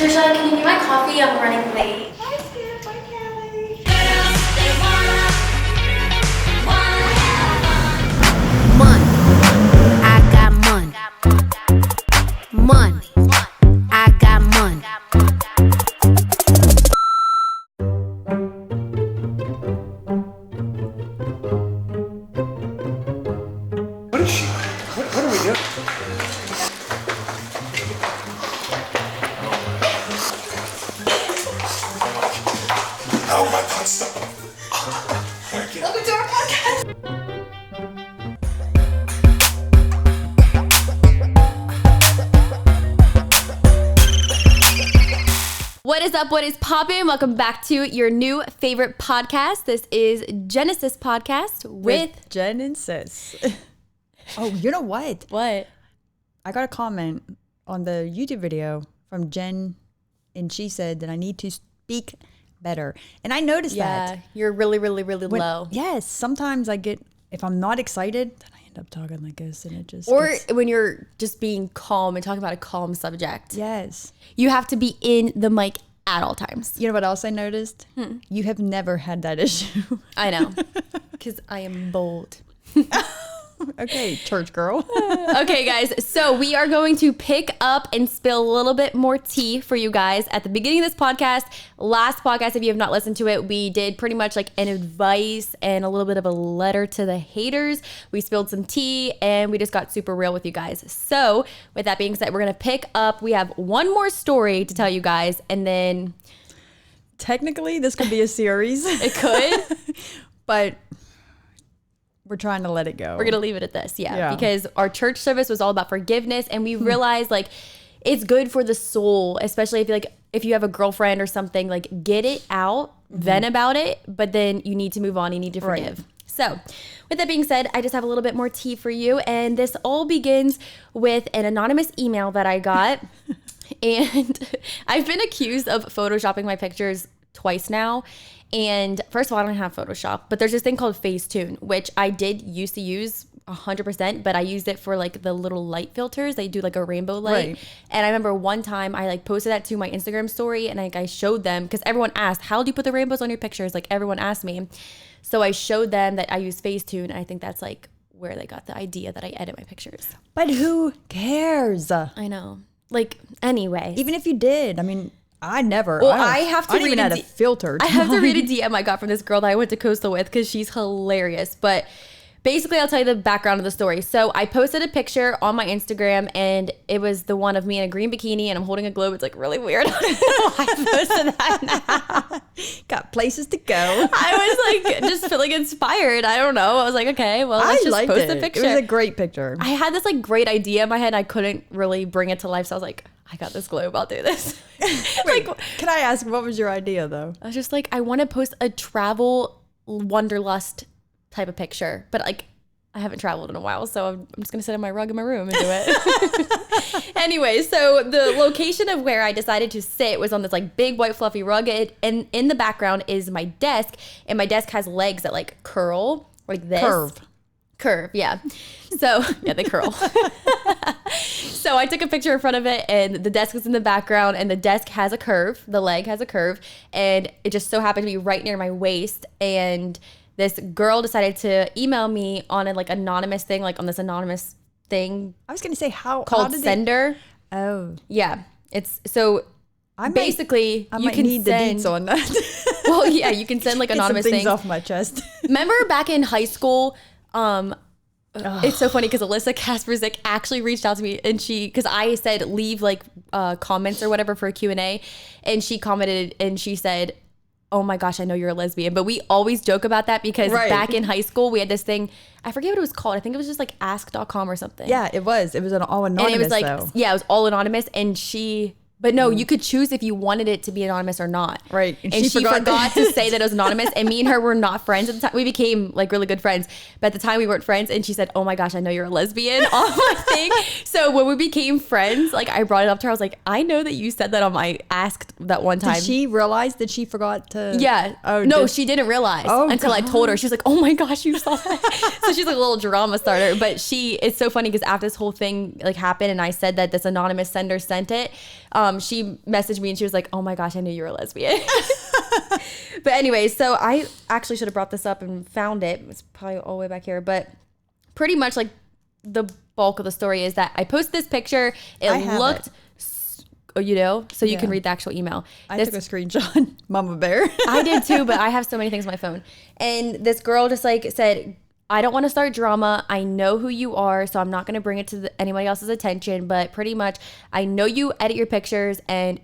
Trisha, can you be my coffee? I'm running late. Bye, Skip. Bye, Callie. Money, I got money. Money, I got money. What is she? What are we doing? Oh my God, stop. Welcome to our podcast. What is up? What is poppin'? Welcome back to your new favorite podcast. This is Genesis Podcast with Jen and Sis. Oh, you know what? what? I got a comment on the YouTube video from Jen, and she said that I need to speak better. And I noticed that. Yeah, you're really low. Yes, sometimes I get, if I'm not excited, then I end up talking like this, and it just Or gets, when you're just being calm and talking about a calm subject. yes. You have to be in the mic at all times. You know what else I noticed? You have never had that issue. I know, because I am bold. Okay, church girl. Okay, guys, so we are going to pick up and spill a little bit more tea for you guys at the beginning of this podcast. Last podcast, if you have not listened to it, we did pretty much like an advice and a little bit of a letter to the haters. We spilled some tea and we just got super real with you guys. So with that being said, we're going to pick up. We have one more story to tell you guys, and then Technically, this could be a series, it could. but we're trying to let it go. We're going to leave it at this. Yeah. Because our church service was all about forgiveness. And we realized like it's good for the soul, especially if you have a girlfriend or something, like get it out, vent about it, but then you need to move on. You need to forgive. Right. So with that being said, I just have a little bit more tea for you. And this all begins with an anonymous email that I got. And I've been accused of photoshopping my pictures twice now. And first of all, I don't have Photoshop, but there's this thing called Facetune, which I did used to use 100%, but I used it for like the little light filters. They do like a rainbow light. Right. And I remember one time I like posted that to my Instagram story, and I showed them, because everyone asked, how do you put the rainbows on your pictures? Like everyone asked me. So I showed them that I use Facetune, and I think that's like where they got the idea that I edit my pictures. But who cares? I know. Like, anyway. Even if you did, I mean, I never. Well, I don't- I have to I don't even read have a a filter. I have to read a DM I got from this girl that I went to Coastal with, because she's hilarious. But basically, I'll tell you the background of the story. So I posted a picture on my Instagram, and it was the one of me in a green bikini, and I'm holding a globe. It's like really weird. I don't know why I posted that now. Got places to go. I was like just feeling inspired. I don't know. I was like, okay, well, let's just liked post it. a picture. It was a great picture. I had this like great idea in my head. I couldn't really bring it to life. So I was like, I got this globe. I'll do this. Wait, can I ask, what was your idea though? I was just like, I want to post a travel wanderlust type of picture, but like I haven't traveled in a while, so I'm just gonna sit on my rug in my room and do it. Anyway, so the location of where I decided to sit was on this like big white fluffy rug, and in the background is my desk, and my desk has legs that like curl like this. Curve, yeah. So yeah, they curl. So I took a picture in front of it, and the desk was in the background, and the desk has a curve, the leg has a curve, and it just so happened to be right near my waist. And this girl decided to email me on a like anonymous thing, like on this anonymous thing I was gonna say how called did Sender. Oh, Yeah, it's so I basically I you might can need the send. deets on that. Well, yeah, you can send like Get some anonymous things things off my chest. Remember back in high school, it's so funny because Alyssa Kasperzik actually reached out to me, and because I said leave like comments or whatever for a Q&A, and she commented and she said, oh my gosh, I know you're a lesbian. But we always joke about that because Right. back in high school, we had this thing, I forget what it was called. I think it was just like ask.com or something. Yeah, it was. It was an all anonymous. And it was like, though. yeah, it was all anonymous. And but no, you could choose if you wanted it to be anonymous or not. Right. And she forgot to say that it was anonymous. And me and her were not friends at the time. We became like really good friends. But at the time we weren't friends. And she said, oh my gosh, I know you're a lesbian on my thing. So when we became friends, like I brought it up to her. I was like, I know that you said that on my asked that one time. Did she realize that she forgot to? Yeah. Oh, no, she didn't realize until I told her. She was like, oh my gosh, you saw that. So she's like a little drama starter. But it's so funny because after this whole thing like happened and I said that this anonymous sender sent it, she messaged me and she was like, oh my gosh, I knew you were a lesbian. But anyway, so I actually should have brought this up and found it. It's probably all the way back here. But pretty much like the bulk of the story is that I posted this picture. It looked... Oh, you know? So you can read the actual email. I took a screenshot. Mama bear. I did too, but I have so many things on my phone. And this girl just like said, I don't want to start drama. I know who you are, so I'm not going to bring it to anybody else's attention. But pretty much, I know you edit your pictures and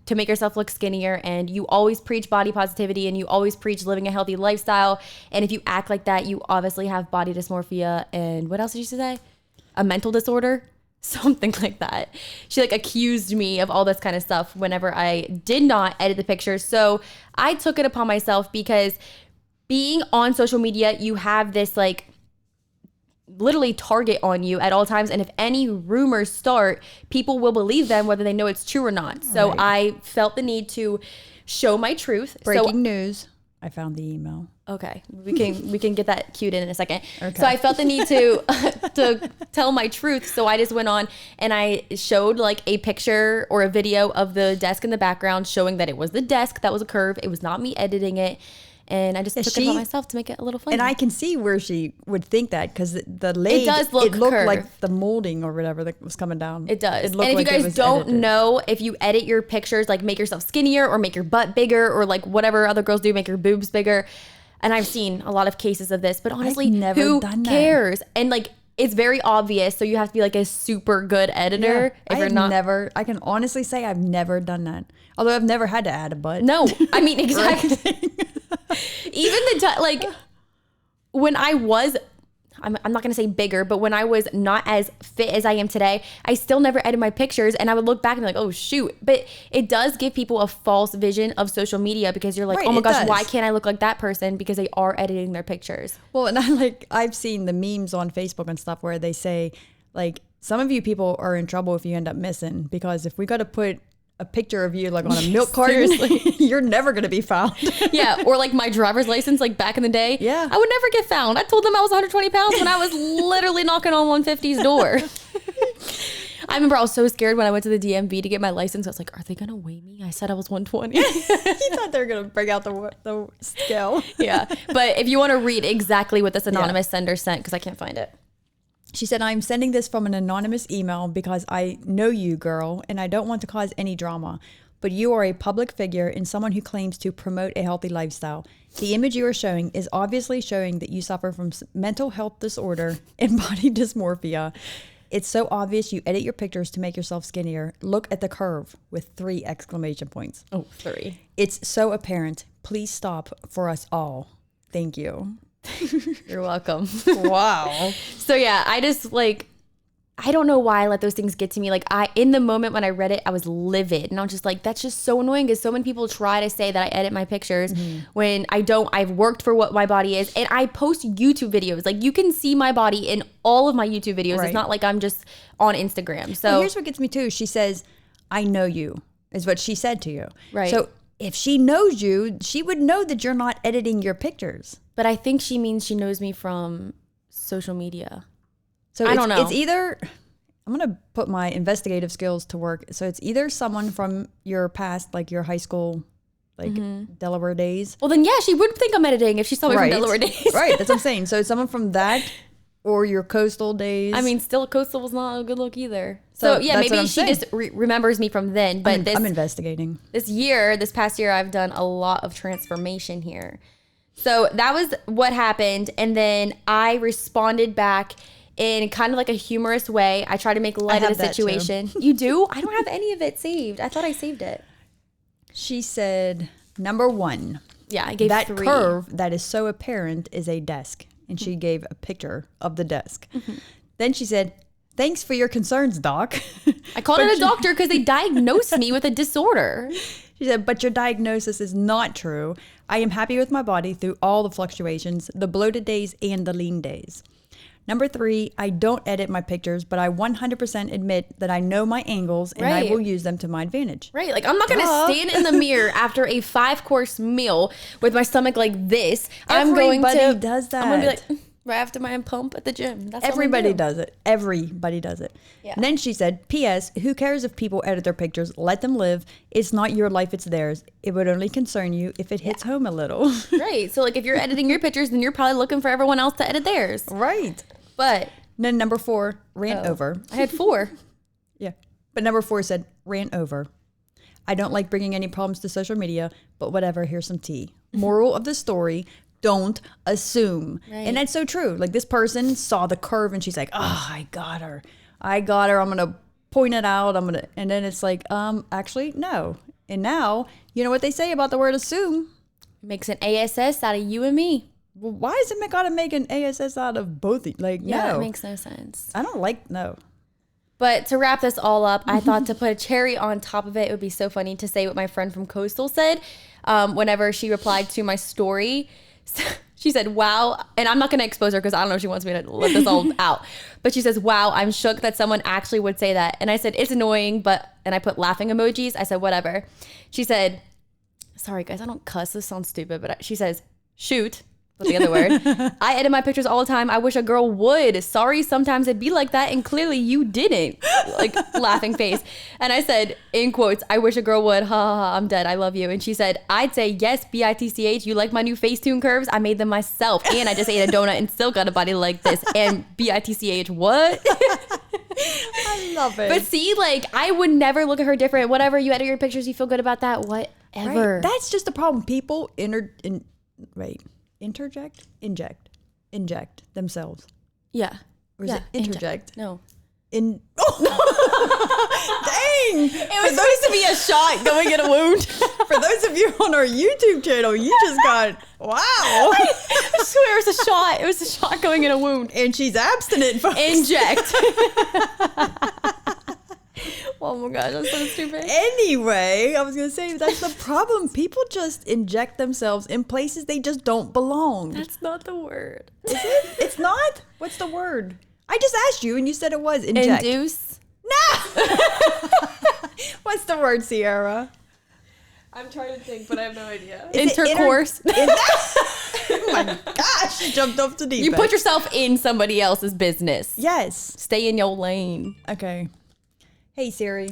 to make yourself look skinnier, and you always preach body positivity and you always preach living a healthy lifestyle. And if you act like that, you obviously have body dysmorphia. And what else did you say? A mental disorder? Something like that. She like accused me of all this kind of stuff whenever I did not edit the pictures. So I took it upon myself because being on social media, you have this like literally target on you at all times. And if any rumors start, people will believe them whether they know it's true or not. So I felt the need to show my truth. Breaking news. I found the email. Okay, we can get that cued in a second. Okay. So I felt the need to tell my truth. So I just went on and I showed like a picture or a video of the desk in the background showing that it was the desk that was a curve. It was not me editing it. And I just took it upon myself to make it a little funny. And I can see where she would think that because the leg, it does look it looked curved. like the molding or whatever that was coming down. It does. It looked and if like you guys don't know, if you edit your pictures, like make yourself skinnier or make your butt bigger or like whatever other girls do, make your boobs bigger. And I've seen a lot of cases of this, but honestly, who cares? And like, it's very obvious. So you have to be like a super good editor. Yeah, I can honestly say I've never done that. Although I've never had to add a butt. No, I mean, exactly. Even like when I was, I'm not going to say bigger, but when I was not as fit as I am today, I still never edited my pictures and I would look back and be like, oh shoot. But it does give people a false vision of social media because you're like, oh my gosh, why can't I look like that person? Because they are editing their pictures. Well, and I've seen the memes on Facebook and stuff where they say like, some of you people are in trouble if you end up missing because if we got to put a picture of you like on a milk carton, you're never going to be found. Yeah. Or like my driver's license, like back in the day. Yeah. I would never get found. I told them I was 120 pounds when I was literally knocking on 150's door. I remember I was so scared when I went to the DMV to get my license. I was like, are they going to weigh me? I said I was 120. You thought they were going to bring out the scale. Yeah. But if you want to read exactly what this anonymous sender sent, because I can't find it. She said, I'm sending this from an anonymous email because I know you, girl, and I don't want to cause any drama. But you are a public figure and someone who claims to promote a healthy lifestyle. The image you are showing is obviously showing that you suffer from mental health disorder and body dysmorphia. It's so obvious you edit your pictures to make yourself skinnier. Look at the curve with 3 exclamation points. Oh, 3. It's so apparent. Please stop for us all. Thank you. You're welcome. Wow. So yeah, I just like, I don't know why I let those things get to me. Like in the moment when I read it, I was livid and I was just like, that's just so annoying because so many people try to say that I edit my pictures when I don't. I've worked for what my body is and I post YouTube videos. Like you can see my body in all of my YouTube videos. Right. It's not like I'm just on Instagram. So here's what gets me too. She says, I know you is what she said to you. Right. So if she knows you, she would know that you're not editing your pictures. But I think she means she knows me from social media. So I don't know. It's either, I'm going to put my investigative skills to work. So it's either someone from your past, like your high school, like Delaware days. Well, then, yeah, she would think I'm editing if she saw me from Delaware days. Right. That's what I'm saying. So it's someone from that or your coastal days. I mean, still coastal was not a good look either. So yeah, maybe she just remembers me from then. But I'm investigating. This past year, I've done a lot of transformation here. So that was what happened. And then I responded back in kind of like a humorous way. I tried to make light of the situation. You do? I don't have any of it saved. I thought I saved it. She said, number 1. Yeah, I gave that 3. curve that is so apparent is a desk. And she gave a picture of the desk. Then she said, thanks for your concerns, doc. I called it a doctor because they diagnosed me with a disorder. She said, but your diagnosis is not true. I am happy with my body through all the fluctuations, the bloated days and the lean days. Number 3, I don't edit my pictures, but I 100% admit that I know my angles and I will use them to my advantage. Right. Like, I'm not going to stand in the mirror after a 5-course meal with my stomach like this. Everybody does that. I'm going to be like, Right after my pump at the gym. That's Everybody does it. Everybody does it. Yeah. And then she said, P.S. Who cares if people edit their pictures? Let them live. It's not your life, it's theirs. It would only concern you if it hits home a little. Right. So like if you're editing your pictures, then you're probably looking for everyone else to edit theirs. Right. But Then number 4, rant over. I had 4. Yeah. But number 4 said, rant over. I don't like bringing any problems to social media, but whatever, here's some tea. Moral of the story, don't assume. Right. And that's so true. Like this person saw the curve and she's like, oh, I got her. I'm going to point it out. And then it's like, actually, no. And now, you know what they say about the word assume? Makes an ASS out of you and me. Well, why is it got to make an ASS out of both? Like, Yeah, no. it makes no sense. I don't like, no. But to wrap this all up, I thought to put a cherry on top of it, it would be so funny to say what my friend from Coastal said whenever she replied to my story. She said, wow, and I'm not going to expose her because I don't know if she wants me to let this all out. But she says, wow, I'm shook that someone actually would say that. And I said, it's annoying, and I put laughing emojis. I said, whatever. She said, sorry guys, I don't cuss. This sounds stupid. But she says, shoot. What's the other word? I edit my pictures all the time. I wish a girl would. Sorry, sometimes it'd be like that, and clearly you didn't. Like, laughing face. And I said, in quotes, I wish a girl would. Ha ha ha, I'm dead. I love you. And she said, I'd say, yes, bitch. You like my new Facetune curves? I made them myself. And I just ate a donut and still got a body like this. And bitch, what? I love it. But see, like, I would never look at her different. Whatever, you edit your pictures, you feel good about that. Whatever. Right. That's just the problem. People inject themselves. Yeah. Or is it interject? No. Dang! It was supposed to be a shot going in a wound. For those of you on our YouTube channel, you just got, wow. I swear it was a shot. It was a shot going in a wound. And she's abstinent, folks. Inject. Oh my gosh, that's so stupid. Anyway, I was going to say, that's the problem. People just inject themselves in places they just don't belong. That's not the word. Is it? It's not? What's the word? I just asked you and you said it was inject. Induce. No! What's the word, Sierra? I'm trying to think, but I have no idea. Is it Intercourse. Oh my gosh, you jumped off the deep You end. put yourself in somebody else's business. Yes. Stay in your lane. Okay. Hey Siri,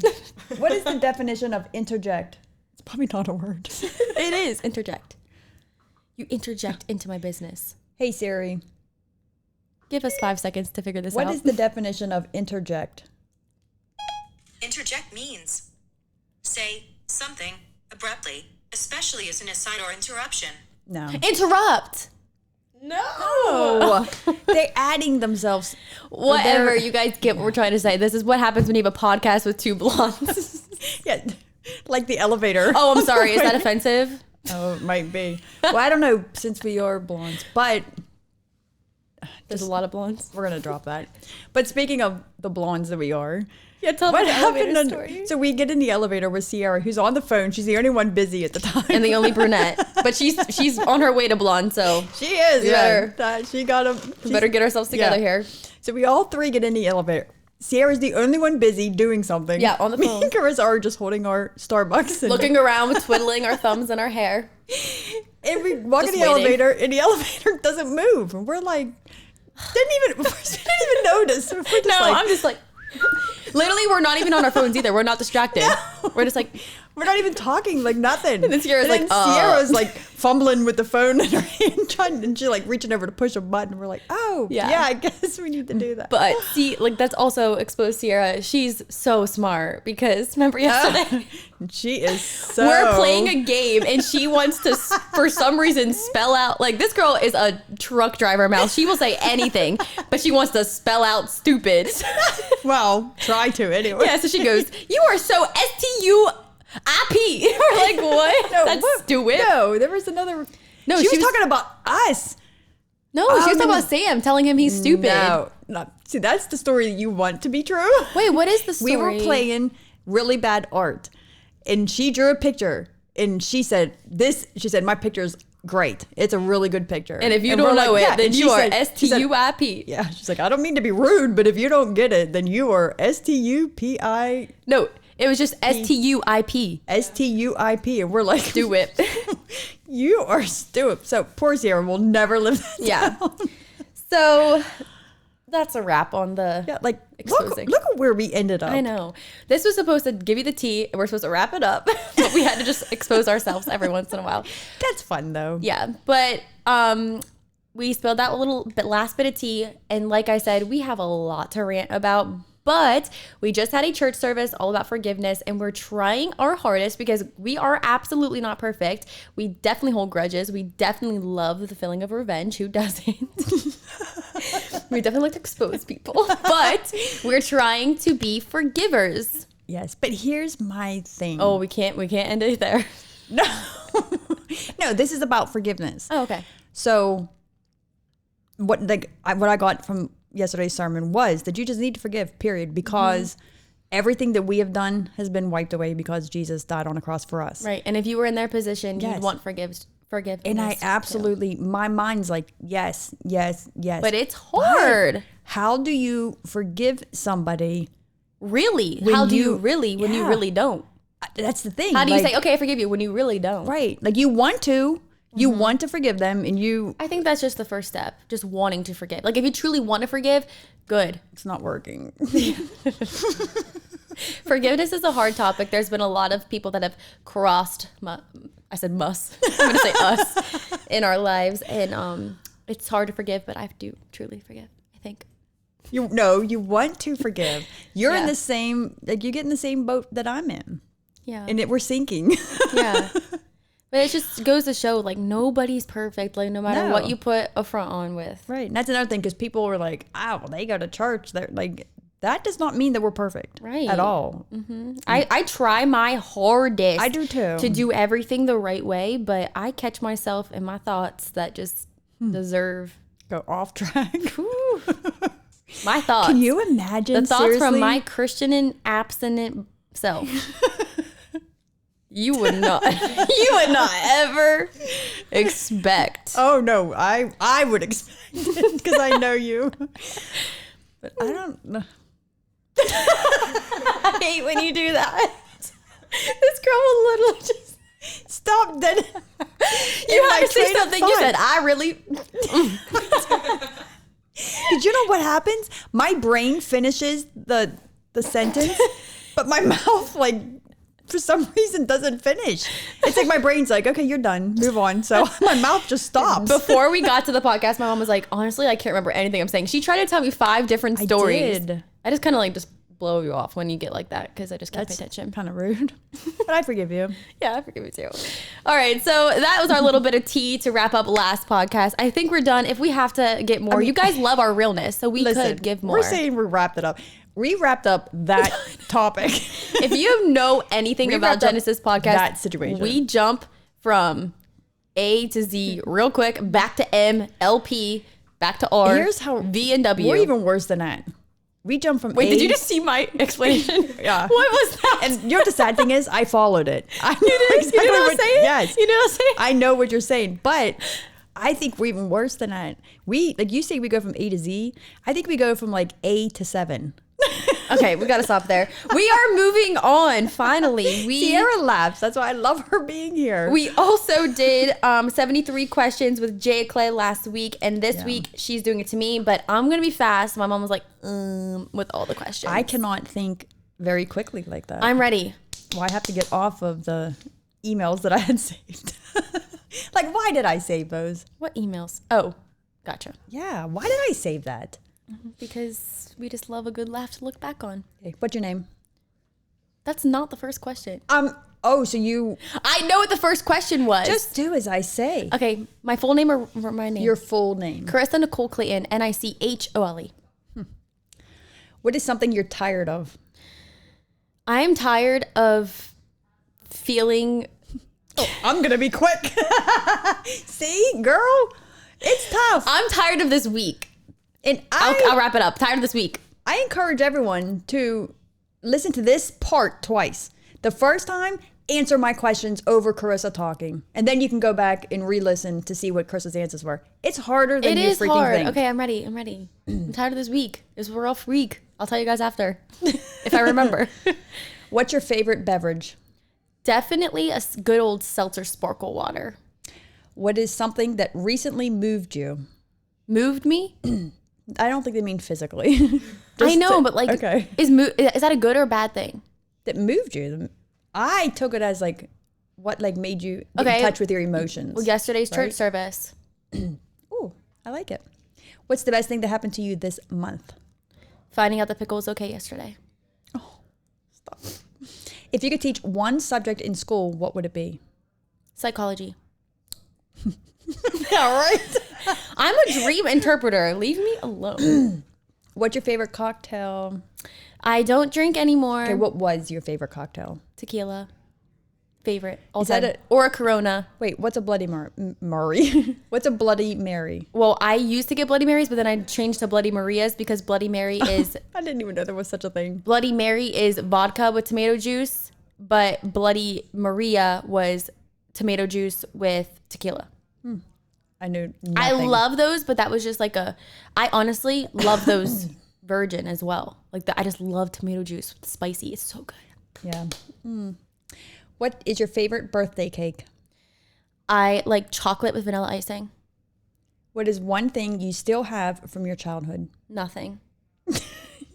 what is the definition of interject? It's probably not a word. It is. Interject. You interject into my business. Hey Siri, Give us 5 seconds to figure this out. what is the definition of interject? Interject means say something abruptly, especially as an aside or interruption. No. Interrupt. No. They're adding themselves. Whatever, you guys get what we're trying to say. This is what happens when you have a podcast with two blondes. Yeah, like the elevator. Oh, I'm sorry. Is that offensive? Oh, it might be. Well, I don't know since we are blondes, but There's a lot of blondes. we're going to drop that. But speaking of the blondes that we are, Yeah, tell what me the elevator happened? story. So we get in the elevator with Sierra, who's on the phone. She's the only one busy at the time. And the only brunette. But she's on her way to blonde, so She is. We Yeah. better- She got a. we better get ourselves together here. So we all three get in the elevator. Sierra's the only one busy doing something. Yeah, on the Me phone. and Carissa are just holding our Starbucks. And Looking around, twiddling our thumbs in our hair. And we walk in Just the waiting. elevator, and the elevator doesn't move. And we're like, didn't even notice. We're just No, like, I'm just like, literally, we're not even on our phones either. We're not distracted. We're just like, we're not even talking, like nothing. And then Sierra's like, Sierra's like fumbling with the phone in her hand, and she's like reaching over to push a button. We're like, oh, Yeah. yeah, I guess we need to do that. but see, like that's also exposed Sierra. She's so smart because remember yesterday? She is so. We're playing a game and she wants to, for some reason, spell out. Like, this girl is a truck driver mouth. She will say anything, but she wants to spell out stupid. Well, try to anyway. Yeah, so she goes, you are so STUIP. We're like, what? No, That's what? stupid. No, there was another. No, she was she was- talking about us. No, she was talking about Sam, telling him he's stupid. No. See, that's the story that you want to be true. Wait, what is the story? We were playing really bad art, and she drew a picture, and she said, my picture's great. It's a really good picture. And if you we're don't know like, it, yeah. then And you she are said- she said- STUIP. Yeah, she's like, I don't mean to be rude, but if you don't get it, then you are STUPI. No, it was just STUIP. STUIP, and we're like, Do it. you are stupid. So poor Sierra will never live that Yeah. down. So that's a wrap on the Yeah, like exposing. look at where we ended up. I know. This was supposed to give you the tea, and we're supposed to wrap it up. But we had to just expose ourselves every once in a while. That's fun though. Yeah, but we spilled that little last bit of tea, and like I said, we have a lot to rant about. But we just had a church service all about forgiveness, and we're trying our hardest because we are absolutely not perfect. We definitely hold grudges. We definitely love the feeling of revenge. Who doesn't? We definitely like to expose people, but we're trying to be forgivers. Yes, but here's my thing. Oh, we can't end it there. No. No, this is about forgiveness. Oh, okay. So what I got from yesterday's sermon was that you just need to forgive, period, because everything that we have done has been wiped away because Jesus died on a cross for us. Right. And if you were in their position, Yes. you'd want forgiveness. And I absolutely, my mind's like, yes, yes, yes. But it's hard. But how do you forgive somebody? Really? When How do you you- really when you yeah. really don't? That's the thing. How do you like, say, okay, I forgive you when you really don't? right. Like you want to forgive them and you, I think that's just the first step, just wanting to forgive. Like if you truly want to forgive, good. it's not working. Forgiveness is a hard topic. There's been a lot of people that have crossed, I said must, I'm going to say us, in our lives. And it's hard to forgive, but I do truly forgive, I think. You want to forgive. You're in Yeah. the same, like you get in the same boat that I'm in. Yeah. And we're sinking. Yeah. But it just goes to show, like, nobody's perfect. Like, no matter No. what you put a front on with. Right. And that's another thing because people were like, oh, well, they go to church. They're like, that does not mean that we're perfect. Right. At all. I try my hardest. I do too. To do everything the right way, but I catch myself in my thoughts that just deserve Go off track. my thoughts. Can you imagine? the thoughts seriously? from my Christian and abstinent self? You would not ever expect. Oh no, I would expect it because I know you. But I don't know. I hate when you do that. This girl will literally just Stop then. you had to say something. You said, I really Did you know what happens? My brain finishes the sentence, but my mouth like for some reason doesn't finish. It's like my brain's like, okay, you're done. Move on. So my mouth just stops. Before we got to the podcast, my mom was like, honestly, I can't remember anything I'm saying. She tried to tell me 5 different stories. did. I just kind of like just blow you off when you get like that because I just can't pay attention. Kind of rude, but I forgive you. Yeah, I forgive you too. All right, so that was our little bit of tea to wrap up last podcast. I think we're done. If we have to get more, you guys love our realness, so we could give more. We're saying we wrapped it up. We wrapped up that topic. If you know anything We about wrapped up Genesis podcast, that situation. we jump from A to Z real quick, back to M, LP, back to R, Here's how V and W. We're even worse than that. We jump from Wait, A. did you just see my explanation? Yeah. What was that? And you know what the sad thing is? I followed it. I know You did not what, say it? Yes. You did not say it? I know what you're saying, but I think we're even worse than that. We, like you say, we go from A to Z. I think we go from like A to 7. Okay, we got to stop there. We are moving on. Finally, Sierra laughs. That's why I love her being here. We also did 73 questions with Jay Clay last week, and this week she's doing it to me. But I'm gonna be fast. My mom was like, with all the questions. I cannot think very quickly like that. I'm ready. Well, I have to get off of the emails that I had saved. Like, why did I save those? What emails? Oh, gotcha. Yeah, why did I save that? Because we just love a good laugh to look back on. Okay, what's your name? That's not the first question. Oh, so you I know what the first question was. just do as I say. Okay, my full name or my name? Your full name. Carissa Nicole Clayton, Nichole. What is something you're tired of? I'm tired of feeling. I'm gonna be quick. See, girl, it's tough. I'm tired of this week. And I'll wrap it up. Tired of this week. I encourage everyone to listen to this part twice. The first time, answer my questions over Carissa talking. And then you can go back and re-listen to see what Carissa's answers were. It's harder than It you is freaking hard. think. Okay, I'm ready. I'm tired of this week. It was a rough week. I'll tell you guys after, if I remember. What's your favorite beverage? Definitely a good old seltzer sparkle water. What is something that recently moved you? Moved me? I don't think they mean physically. I know, but like, okay. is that a good or bad thing? That moved you. I took it as like what like made you get in touch with your emotions. Well, yesterday's right? church service. Ooh, I like it. What's the best thing that happened to you this month? Finding out the pickle was okay yesterday. Stop. If you could teach one subject in school, what would it be? Psychology. All right. I'm a dream interpreter. Leave me alone. What's your favorite cocktail? I don't drink anymore. Okay, what was your favorite cocktail? Tequila. Favorite. All Is that time. it? Or a Corona. Wait, what's a Bloody Murray? What's a Bloody Mary? Well, I used to get Bloody Marys, but then I changed to Bloody Marias because Bloody Mary is I didn't even know there was such a thing. Bloody Mary is vodka with tomato juice, but Bloody Maria was tomato juice with tequila. I knew nothing. I love those, but that was just like I honestly love those virgin as well. Like I just love tomato juice with spicy. It's so good. Yeah. What is your favorite birthday cake? I like chocolate with vanilla icing. What is one thing you still have from your childhood? Nothing.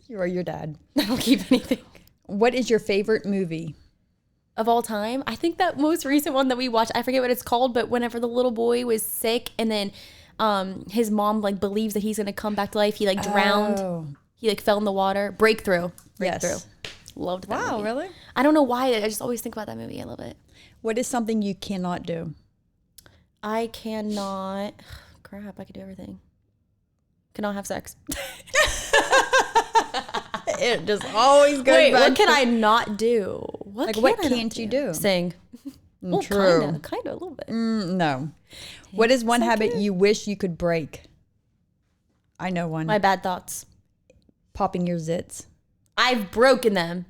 You or your dad. I don't keep anything. What is your favorite movie? Of all time, I think that most recent one that we watched, I forget what it's called, but whenever the little boy was sick and then his mom like believes that he's gonna come back to life, he like drowned. Oh. He like fell in the water. Breakthrough. Yes. Loved that Wow, movie. really? I don't know why. I just always think about that movie. I love it. What is something you cannot do? I cannot. Crap, I could do everything. Cannot have sex. It just always goes Wait, back what can to- I not do? What I not can't you do? Sing. Well, True. Kind of, a little bit. No. What is one habit you wish you could break? I know one. My bad thoughts. Popping your zits. I've broken them.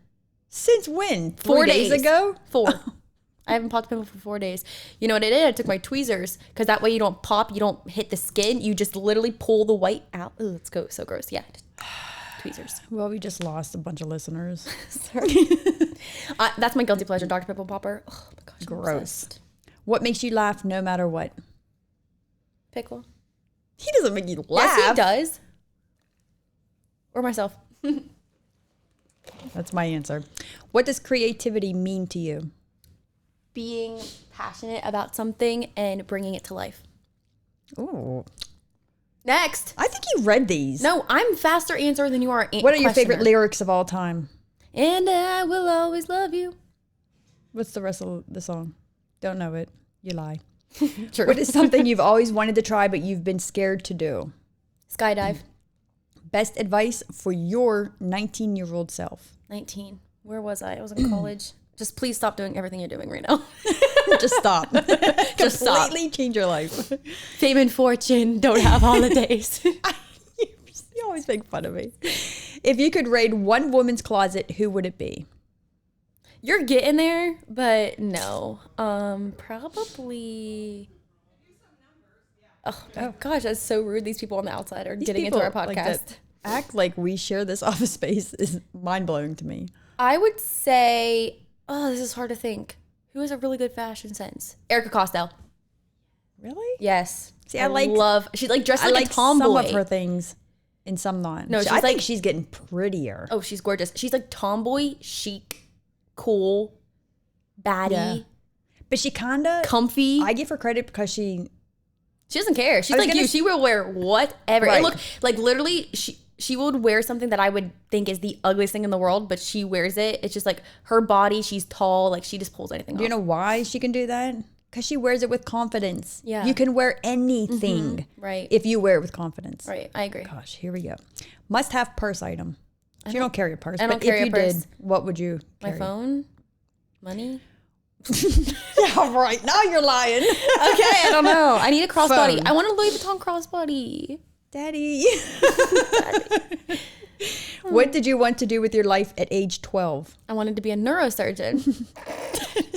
Since when? 4 3 days ago? 4. I haven't popped a pimple for 4 days. You know what I did? I took my tweezers because that way you don't pop, you don't hit the skin. You just literally pull the white out. Ooh, let's go. So gross. Yeah. Tweezers. Well, we just lost a bunch of listeners. Sorry. That's my guilty pleasure, Dr. Pimple Popper. Oh my gosh. I'm Gross. obsessed. What makes you laugh no matter what? Pickle. He doesn't make you laugh. Yes, he does. Or myself. That's my answer. What does creativity mean to you? Being passionate about something and bringing it to life. Ooh. Next. I think you read these. No, I'm faster answerer than you are. What are your favorite lyrics of all time? And I will always love you. What's the rest of the song? Don't know it. You lie. True. What is something you've always wanted to try but you've been scared to do? Skydive. Best advice for your 19-year-old self? 19. Where was I? I was in college. Just please stop doing everything you're doing right now. Just stop. Just stop. Completely change your life. Fame and fortune don't have holidays. You always make fun of me. If you could raid one woman's closet, who would it be? You're getting there, but no. Probably. Oh my gosh, that's so rude. These people on the outside are getting into our podcast. Like that act like we share this office space is mind-blowing to me. I would say, oh, this is hard to think. Who has a really good fashion sense? Erica Costello. Really? Yes. See, I like- love. She's like dressed I like like a tomboy. some of her things and some not. No, she's I think like- she's getting prettier. Oh, she's gorgeous. She's like tomboy, chic, cool, baddie, Yeah. But she kinda comfy. I give her credit because she She doesn't care. She's I was like gonna you. s- She will wear whatever. Right. And look, like literally, she would wear something that I would think is the ugliest thing in the world, but she wears it. It's just like her body. She's tall. Like she just pulls anything Do you off. know why she can do that? Because she wears it with confidence. Yeah. You can wear anything Right. if you wear it with confidence. Right. I agree. Gosh, here we go. Must have purse item. You don't carry a purse. I don't but carry if a you purse. did, what would you My carry? phone, money. Yeah, right. Now you're lying. Okay, I don't know. I need a crossbody. Phone. I want a Louis Vuitton crossbody. Daddy. What did you want to do with your life at age 12? I wanted to be a neurosurgeon.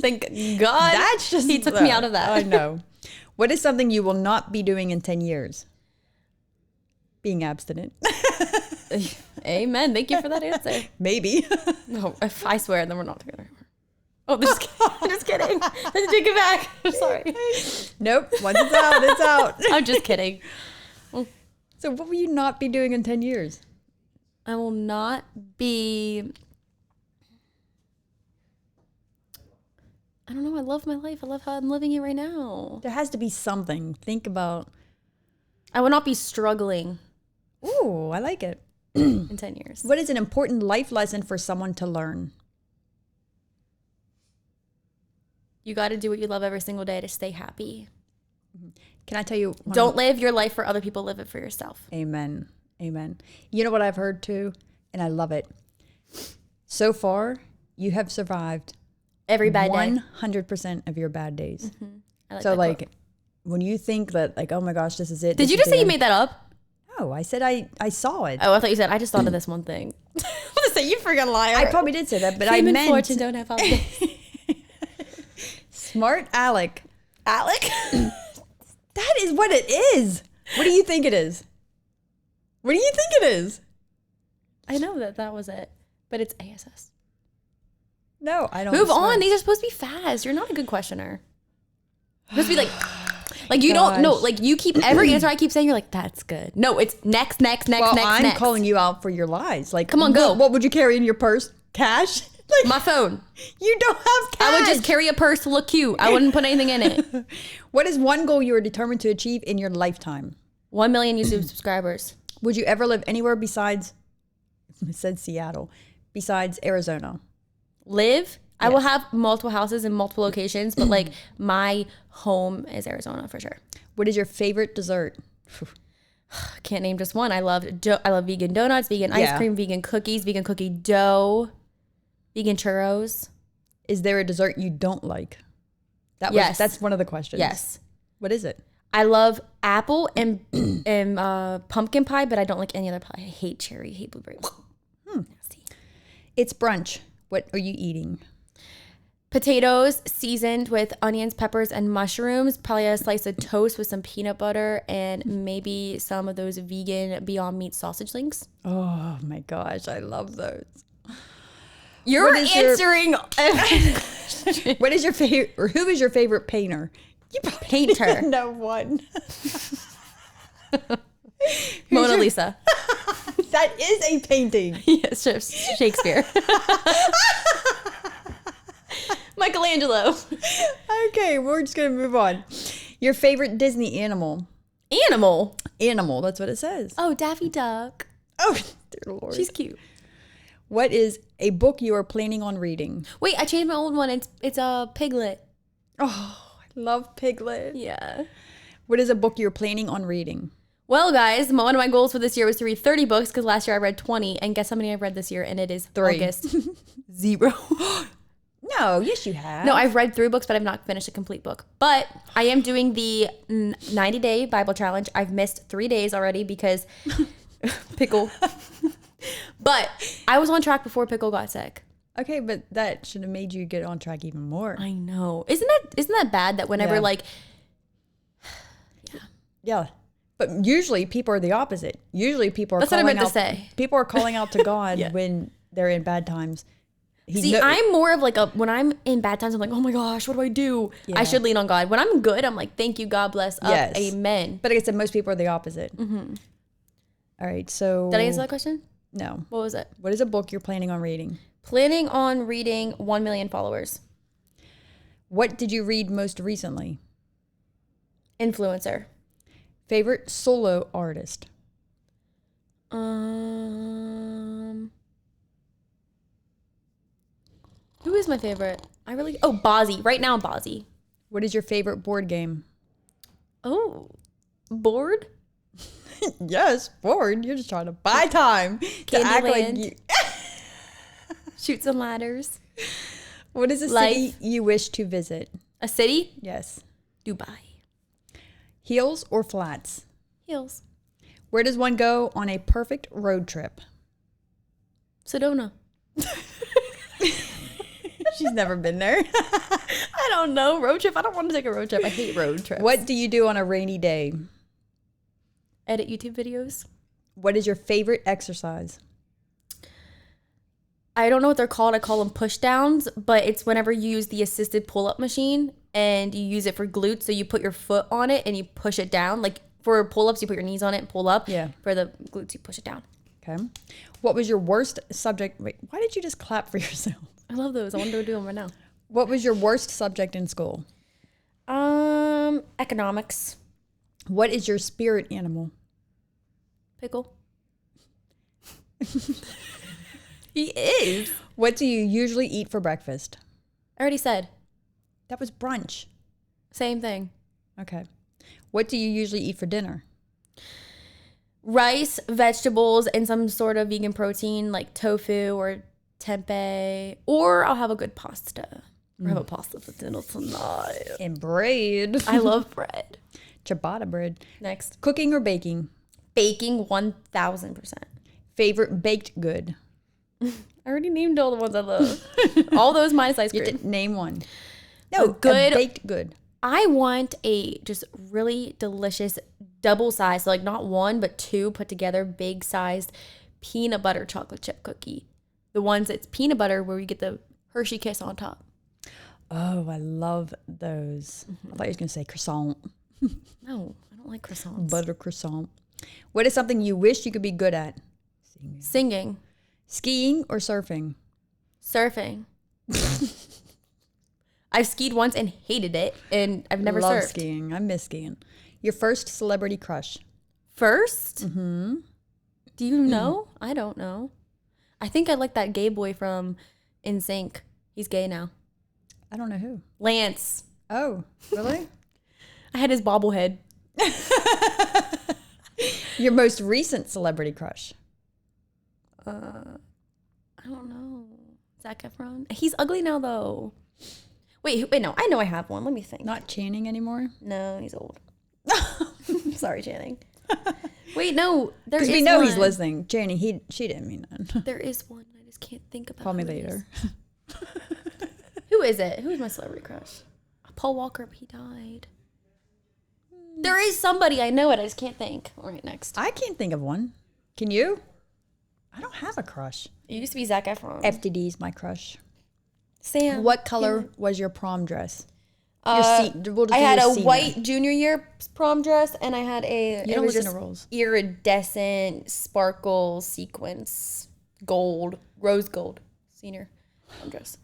Thank God That's just he took me out of that. I know. What is something you will not be doing in 10 years? Being abstinent. Amen. Thank you for that answer. Maybe. No, if I swear, then we're not together anymore. Oh, just kidding. I'm just kidding. Let's take it back. I'm sorry. Nope. Once it's out, it's out. I'm just kidding. So what will you not be doing in 10 years? I will not be. I don't know. I love my life. I love how I'm living it right now. There has to be something. Think about. I will not be struggling Ooh, I like it. in 10 years. What is an important life lesson for someone to learn? You got to do what you love every single day to stay happy. Can I tell you? Don't live your life for other people. Live it for yourself. Amen. Amen. You know what I've heard too? And I love it. So far, you have survived Every bad day. 100% of your bad days. I like So that like quote. when you think that like, oh my gosh, this is it. Did you just say you made that up? No, I said I saw it. Oh, I thought you said, I just thought of this one thing. I'm going to say, you freaking liar. I probably did say that, but Fame I and meant fortune don't have holidays. smart Alec. Alec? That is what it is. What do you think it is? What do you think it is? I know that was it, but it's ASS. No, I don't. Move swear. on. These are supposed to be fast. You're not a good questioner. You're supposed to be like you don't know. Gosh. Like you keep every answer I keep saying. You're like, that's good. No, it's next. Well, I'm next. calling you out for your lies. Like, Come on, go. What would you carry in your purse? Cash? Like, My phone. you don't have cash. I would just carry a purse to look cute. I wouldn't put anything in it. What is one goal you are determined to achieve in your lifetime? 1 million YouTube subscribers. Would you ever live anywhere besides? It said Seattle, besides Arizona. Live. I will have multiple houses in multiple locations, but like my home is Arizona for sure. What is your favorite dessert? I can't name just one. I love vegan donuts, vegan ice Yeah. cream, vegan cookies, vegan cookie dough, vegan churros. Is there a dessert you don't like? Yes. That's one of the questions. Yes. What is it? I love apple and pumpkin pie, but I don't like any other pie. I hate cherry, hate blueberry. Nasty. It's brunch. What are you eating? Potatoes seasoned with onions, peppers, and mushrooms. Probably a slice of toast with some peanut butter and maybe some of those vegan Beyond Meat sausage links. Oh my gosh, I love those. You're What is your- answering What is your favorite, or who is your favorite painter? You probably Painter. know one. Mona Lisa. That is a painting. Yes, Shakespeare. Michelangelo. Okay, we're just gonna move on. Your favorite Disney animal? Animal. Animal. That's what it says. Oh, Daffy Duck. Oh, dear Lord. She's cute. What is a book you are planning on reading? Wait, I changed my old one. It's a Piglet. Oh, I love Piglet. Yeah. What is a book you're planning on reading? Well, guys, one of my goals for this year was to read 30 books because last year I read 20. And guess how many I've read this year? And it is 3. August. 0. No, yes you have. No, I've read 3 books, but I've not finished a complete book. But I am doing the 90-day Bible challenge. I've missed 3 days already because Pickle. But I was on track before Pickle got sick. Okay, but that should have made you get on track even more. I know. Isn't that bad that whenever Yeah. like Yeah. But usually people are the opposite. Usually people are That's what I calling meant out to say. People are calling out to God Yeah. when they're in bad times. See, I'm more of like when I'm in bad times, I'm like, oh my gosh, what do I do? Yeah. I should lean on God. When I'm good, I'm like, thank you, God bless. Up, Yes. amen. But like I said, most people are the opposite. Mm-hmm. All right, so Did I answer that question? No. What was it? What is a book you're planning on reading? Planning on reading 1 million followers. What did you read most recently? Influencer. Favorite solo artist? Who is my favorite? Bozzy. Right now, Bozzy. What is your favorite board game? Oh, bored? Yes, board. You're just trying to buy time to act like Candyland. you. Shoot some ladders. What is a Life. city you wish to visit? A city? Yes. Dubai. Heels or flats? Heels. Where does one go on a perfect road trip? Sedona. She's never been there. I don't know. Road trip? I don't want to take a road trip. I hate road trips. What do you do on a rainy day? Edit YouTube videos. What is your favorite exercise? I don't know what they're called. I call them push downs, but it's whenever you use the assisted pull up machine and you use it for glutes. So you put your foot on it and you push it down. Like For pull-ups, you put your knees on it and pull up. Yeah. For the glutes, you push it down. Okay. What was your worst subject? Wait, why did you just clap for yourself? I love those. I want to do them right now. What was your worst subject in school? Economics. What is your spirit animal? Pickle. He is. What do you usually eat for breakfast? I already said. That was brunch. Same thing. Okay. What do you usually eat for dinner? Rice, vegetables, and some sort of vegan protein like tofu or tempeh. Or I'll have a good pasta. We're have a pasta for dinner tonight. And bread. I love bread. Ciabatta bread. Next. Cooking or baking? Baking 1000%. Favorite baked good? I already named all the ones I love. All those minus ice You cream. have to name one. No, good- a baked good. I want a just really delicious double size, so like not one but two put together, big sized peanut butter chocolate chip cookie. The ones that's peanut butter where you get the Hershey Kiss on top. Oh, I love those. I thought you were going to say croissant. No, I don't like croissants. Butter croissant. What is something you wish you could be good at? Singing, Skiing or surfing? surfing. I've skied once and hated it, and I've never Love surfed. skiing. I miss skiing. Your first celebrity crush? First? Mm-hmm. Do you know? I don't know. I think I like that gay boy from NSYNC. He's gay now. I don't know who. Lance. Oh, really? I had his bobblehead. Your most recent celebrity crush? I don't know. Zac Efron. He's ugly now, though. Wait, no. I know I have one. Let me think. Not Channing anymore? No, he's old. Sorry, Channing. Wait, no. There Because is we know one. he's listening. Channing, she didn't mean that. There is one. I just can't think about. Call me who it later. is. Who is it? Who's my celebrity crush? Paul Walker, but he died. There is somebody. I know it. I just can't think. All right, next. I can't think of one. Can you? I don't have a crush. It used to be Zac Efron. FDD's my crush. Sam. What color was your prom dress? We'll I just had do a your senior. white junior year prom dress, and I had a You don't listen to rules. iridescent sparkle sequence gold, rose gold senior prom dress.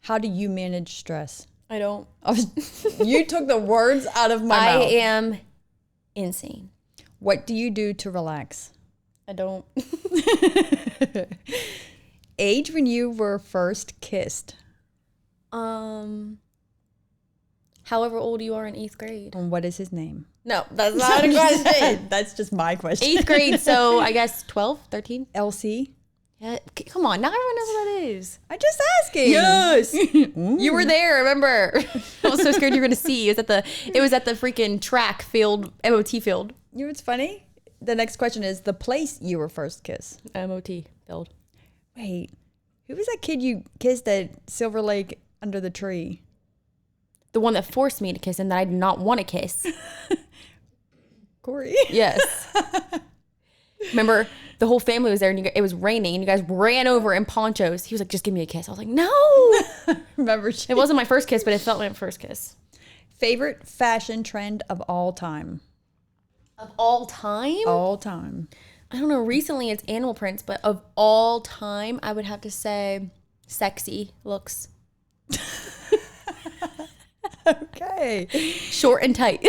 How do you manage stress? I don't. You took the words out of my I mouth. am insane. What do you do to relax? I don't. Age when you were first kissed. However old you are in 8th grade. And what is his name? No, that's not a question. That's just my question. 8th grade, so I guess 12, 13. LC? Yeah, come on, now everyone knows what that is. I'm just asking. Yes, you were there. Remember? I was so scared you were gonna see. It was at the freaking track field, MOT field. You know what's funny? The next question is the place you were first kissed. MOT field. Wait, who was that kid you kissed at Silver Lake under the tree? The one that forced me to kiss him that I did not want to kiss. Corey? Yes. Remember, the whole family was there and it was raining and you guys ran over in ponchos. He was like, just give me a kiss. I was like, no. Remember? It wasn't my first kiss, but it felt like my first kiss. Favorite fashion trend of all time? Of all time? All time. I don't know. Recently it's animal prints, but of all time, I would have to say sexy looks. Okay. Short and tight.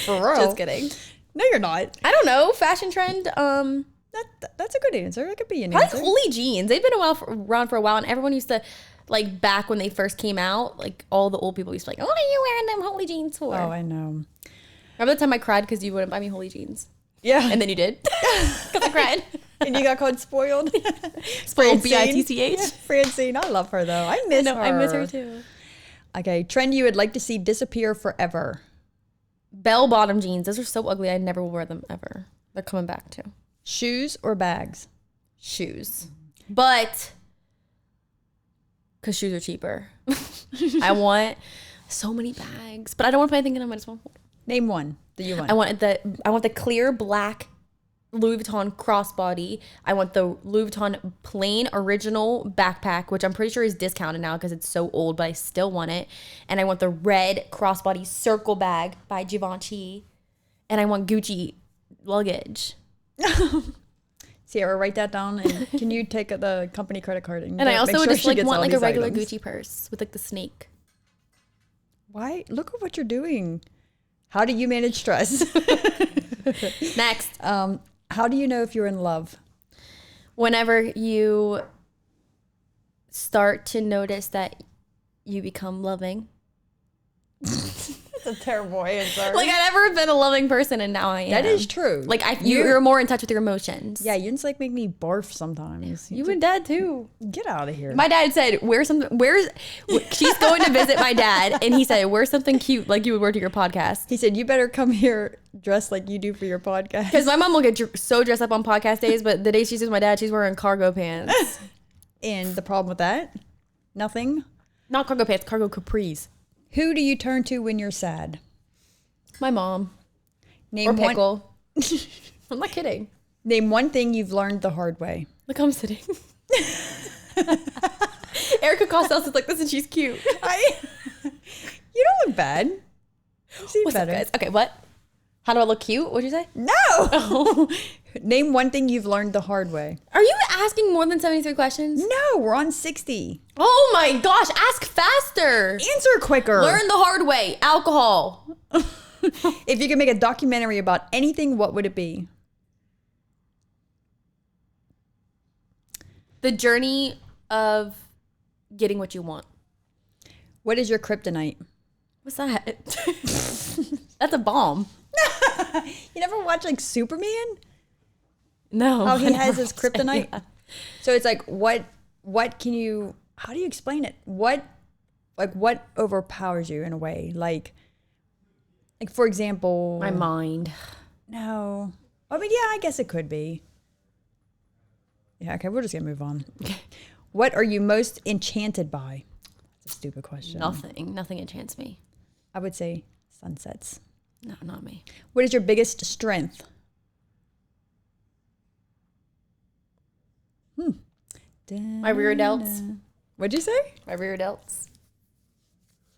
For real. Just kidding. No, you're not. I don't know. Fashion trend. That's a good answer. That could be an Probably answer. holy jeans. They've been around for a while, and everyone used to, like, back when they first came out, like, all the old people used to be like, what are you wearing them holy jeans for? Oh, I know. Remember the time I cried because you wouldn't buy me holy jeans? Yeah. And then you did. Because I cried. And you got called spoiled. Spoiled Francine. B-I-T-C-H. Yeah, Francine, I love her though. I miss her. I miss her too. Okay, trend you would like to see disappear forever. Bell-bottom jeans. Those are so ugly. I never will wear them ever. They're coming back too. Shoes or bags? Shoes. But, because shoes are cheaper. I want so many bags. But I don't want to put anything in them. I just want to hold them. Name one that you want. I want the clear black Louis Vuitton crossbody. I want the Louis Vuitton plain original backpack, which I'm pretty sure is discounted now because it's so old, but I still want it. And I want the red crossbody circle bag by Givenchy. and I want Gucci luggage. Sierra, write that down. And can you take the company credit card? And I also would just like want like a regular Gucci purse with like the snake. Why? Look at what you're doing. How do you manage stress? Next. How do you know if you're in love? Whenever you start to notice that you become loving. That's a terrible answer. Like, I've never been a loving person, and now I am. That is true. Like, you're more in touch with your emotions. Yeah, you just like make me barf sometimes. You and Dad too. Get out of here. My dad said, she's going to visit my dad, and he said, wear something cute like you would wear to your podcast. He said, you better come here dressed like you do for your podcast. Because my mom will get so dressed up on podcast days, but the day she's with my dad, she's wearing cargo pants. And the problem with that? Nothing? Not cargo pants, cargo capris. Who do you turn to when you're sad? My mom. Name Or Pickle. I'm not kidding. Name one thing you've learned the hard way. Look how I'm sitting. Erica Costello is like this and she's cute. You don't look bad. You seem What's better. up, guys? Okay, what? How do I look cute? What'd you say? No! Name one thing you've learned the hard way. Are you asking more than 73 questions? No, we're on 60. Oh my gosh, ask faster. Answer quicker. Learn the hard way. Alcohol. If you could make a documentary about anything, what would it be? The journey of getting what you want. What is your kryptonite? What's that? That's a bomb. You never watch like Superman? No. How he I has never his watched it. kryptonite? Yeah. So it's like, what can you, how do you explain it? What overpowers you in a way? Like for example. My mind. No. I mean, yeah, I guess it could be. Yeah, okay, we're just gonna move on. What are you most enchanted by? That's a stupid question. Nothing. Nothing enchants me. I would say sunsets. No, not me. What is your biggest strength? My rear delts. What'd you say? My rear delts.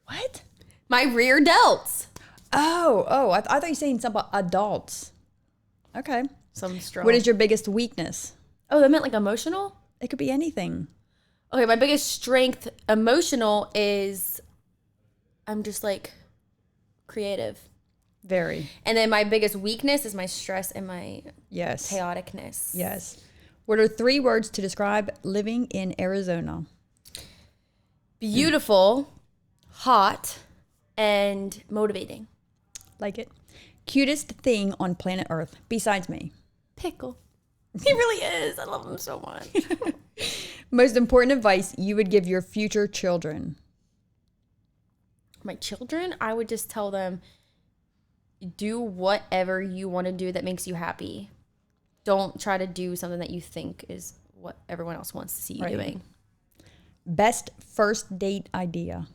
What? My rear delts. Oh, I thought you were saying something about adults. Okay. Some strong. What is your biggest weakness? Oh, that meant like emotional? It could be anything. Okay, my biggest strength, emotional, is I'm just like creative. Very. And then my biggest weakness is my stress and my Yes. chaoticness. Yes. What are 3 words to describe living in Arizona? Beautiful, hot, and motivating. Like it. Cutest thing on planet Earth besides me. Pickle. He really is. I love him so much. Most important advice you would give your future children. My children, I would just tell them, do whatever you want to do that makes you happy. Don't try to do something that you think is what everyone else wants to see you doing. Best first date idea.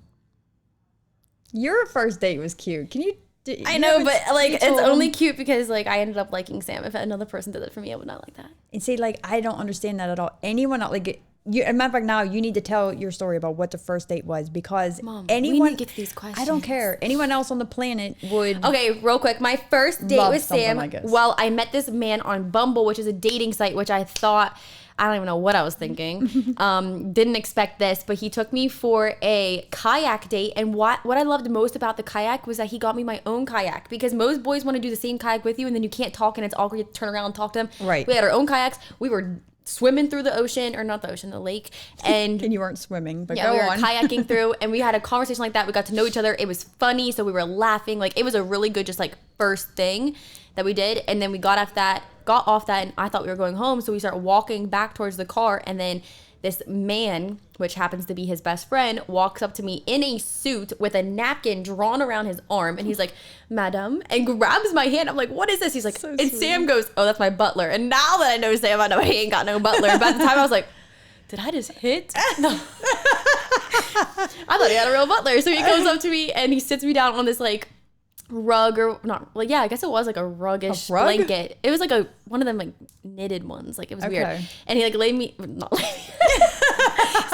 Your first date was cute. Can you? I know, but like it's only cute because like I ended up liking Sam. If another person did it for me, I would not like that. And see, like I don't understand that at all. Anyone like you? As a matter of fact, now you need to tell your story about what the first date was because Mom, anyone. we need to get to these questions. I don't care. Anyone else on the planet would. Okay, real quick. My first date Love with something Sam. like this. Well, I met this man on Bumble, which is a dating site, which I thought. I don't even know what I was thinking. Didn't expect this, but he took me for a kayak date. And what I loved most about the kayak was that he got me my own kayak because most boys want to do the same kayak with you and then you can't talk and it's awkward. You have to turn around and talk to them. Right. We had our own kayaks. We were swimming through the ocean, or not the ocean, the lake. And you weren't swimming, but yeah, go we were on. kayaking through and we had a conversation like that. We got to know each other. It was funny. So we were laughing. Like it was a really good, just like first thing that we did. And then we got off that and I thought we were going home. So we start walking back towards the car. And then this man, which happens to be his best friend, walks up to me in a suit with a napkin drawn around his arm. And he's like, "Madam," and grabs my hand. I'm like, "What is this?" He's like, So and sweet. Sam goes, "Oh, that's my butler." And now that I know Sam, I know he ain't got no butler. But at the time I was like, did I just hit? No. I thought he had a real butler. So he comes up to me and he sits me down on this like rug or not like, yeah, I guess it was like a ruggish A rug? blanket. It was like one of them like knitted ones. Like it was weird. Okay. And he like laid me, not laid me.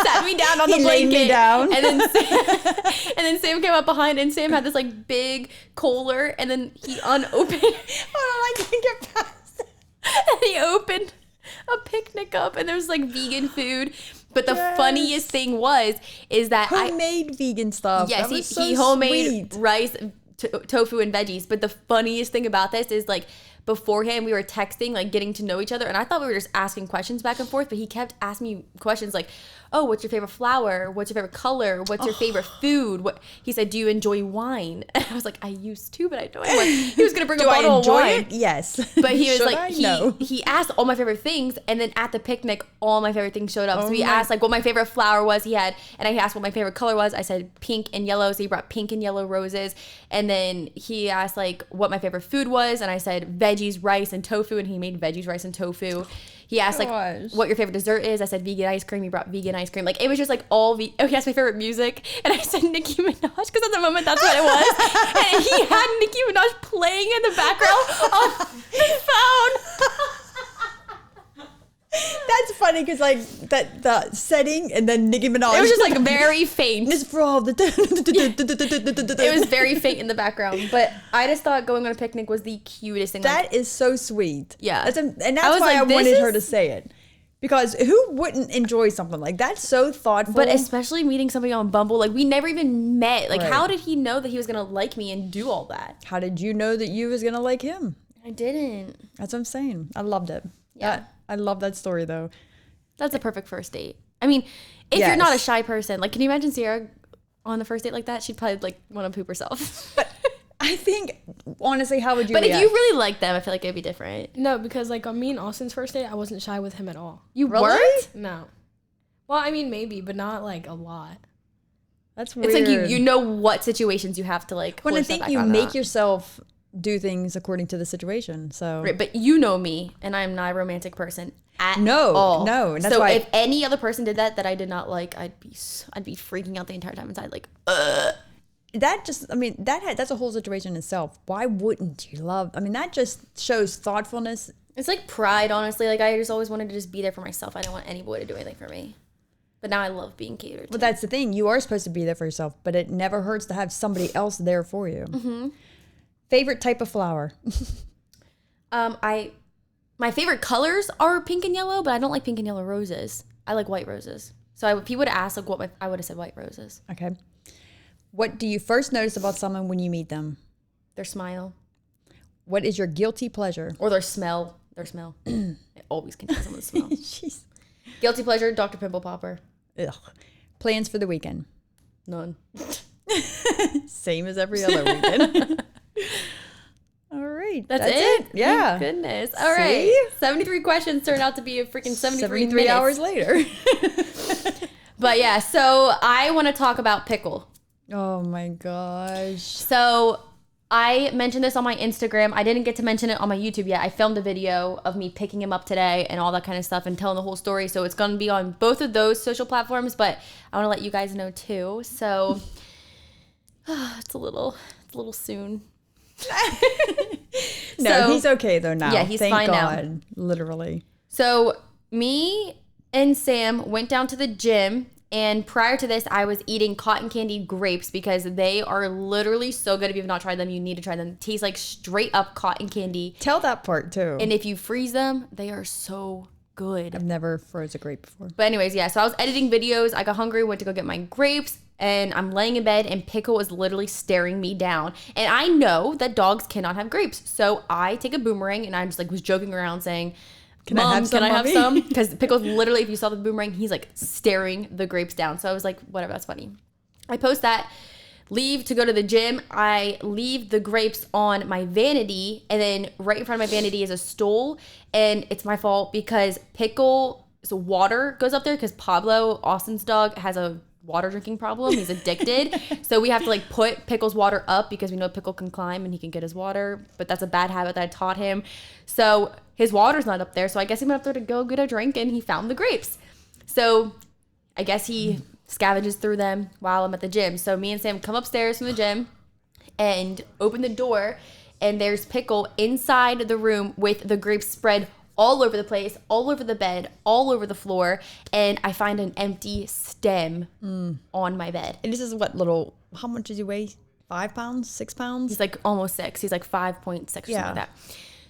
sat me down on the He laid blanket. me down. And then and then Sam came up behind, and Sam had this like big Kohler, and then he unopened. Hold on, I can't get past it. And he opened a picnic up, and there was like vegan food. But the funniest thing is that Who made vegan stuff? yes, That was he so homemade sweet. rice, tofu, and veggies. But the funniest thing about this is like beforehand we were texting, like getting to know each other, and I thought we were just asking questions back and forth, but he kept asking me questions like, oh, what's your favorite flower? What's your favorite color? What's your favorite food? What he said, do you enjoy wine? And I was like, I used to, but I don't. Like, he was gonna bring a Do I bottle of enjoy wine. it? Yes. But he was Should like, I? No. he asked all my favorite things, and then at the picnic, all my favorite things showed up. Oh So he my- asked like what my favorite flower was. He asked what my favorite color was. I said pink and yellow. So he brought pink and yellow roses. And then he asked like what my favorite food was, and I said veggies, rice, and tofu. And he made veggies, rice, and tofu. He asked like Gosh. what your favorite dessert is. I said vegan ice cream. He brought vegan ice cream. Like it was just like all he asked my favorite music, and I said Nicki Minaj because at the moment that's what it was. And he had Nicki Minaj playing in the background on his phone. That's funny because like the setting and then Nicki Minaj. It was just like very faint. This for all the. It was very faint in the background, but I just thought going on a picnic was the cutest thing. That is so sweet. Yeah. And I that's was why like, I this wanted her is- to say it. Because who wouldn't enjoy something like that? So thoughtful. But especially meeting somebody on Bumble, like we never even met. Like Right. how did he know that he was gonna like me and do all that? how did you know that you was gonna like him? I didn't. That's what I'm saying. I loved it. Yeah. I love that story though. That's a perfect first date. I mean, if you're not a Yes. shy person, like can you imagine Sierra on the first date like that? She'd probably like want to poop herself. I think honestly, how would you? But if react? you really like them, I feel like it'd be different. No, because like on me and Austin's first date, I wasn't shy with him at all. You Really? weren't? No. Well, I mean maybe, but not like a lot. That's weird. It's like you know what situations you have to like. When hold I yourself think back you on make that. yourself do things according to the situation. So Right, but you know me, and I'm not a romantic person at No, all. no, and that's so why- if any other person did that I did not like, I'd be freaking out the entire time inside. Like, that just, I mean, that's a whole situation in itself. Why wouldn't you love? I mean, that just shows thoughtfulness. it's like pride, honestly. Like I just always wanted to just be there for myself. I didn't want any boy to do anything for me. But now I love being catered to. But that's the thing. You are supposed to be there for yourself, but it never hurts to have somebody else there for you. Mm-hmm. Favorite type of flower? My favorite colors are pink and yellow, but I don't like pink and yellow roses. I like white roses. So if you would have asked like I would have said white roses. Okay. What do you first notice about someone when you meet them? Their smile What is your guilty pleasure? or their smell. Their smell. It always contains someone's smell. Jeez. Guilty pleasure, Dr. Pimple Popper. Ugh. Plans for the weekend? None. Same as every other weekend. All right. That's it? Yeah. Thank goodness. All right. See? 73 questions turned out to be a freaking 73 73 minutes. hours later. But yeah, so I want to talk about pickle. Oh my gosh. So I mentioned this on my Instagram. I didn't get to mention it on my YouTube yet. I filmed a video of me picking him up today and all that kind of stuff and telling the whole story. So it's going to be on both of those social platforms, but I want to let you guys know too. So it's a little soon. No, So- he's okay though now. Yeah, he's Thank fine now. God. Literally. So me and Sam went down to the gym, and prior to this, I was eating cotton candy grapes because they are literally so good. If you've not tried them, you need to try them. Taste like straight up cotton candy. Tell that part too. And if you freeze them, they are so good. I've never froze a grape before. But anyways, yeah, so I was editing videos. I got hungry, went to go get my grapes, and I'm laying in bed, and Pickle is literally staring me down. And I know that dogs cannot have grapes. So I take a boomerang, and I just like was joking around saying, Can I have some, Can I have Mommy?" some? Because Pickle's literally, if you saw the boomerang, he's like staring the grapes down. So I was like, whatever, that's funny. I post that, leave to go to the gym. I leave the grapes on my vanity, and then right in front of my vanity is a stool, and it's my fault because Pickle's water goes up there because Pablo, Austin's dog, has a water drinking problem. He's addicted. So we have to like put Pickle's water up because we know Pickle can climb and he can get his water, but that's a bad habit that I taught him. So his water's not up there. So I guess he went up there to go get a drink, and he found the grapes. So I guess he scavenges through them while I'm at the gym. So me and Sam come upstairs from the gym and open the door, and there's Pickle inside the room with the grapes spread all over the place, all over the bed, all over the floor, and I find an empty stem on my bed. And this is how much does he weigh? 5 pounds? 6 pounds? He's like almost 6. He's like 5.6 or something Yeah. like that.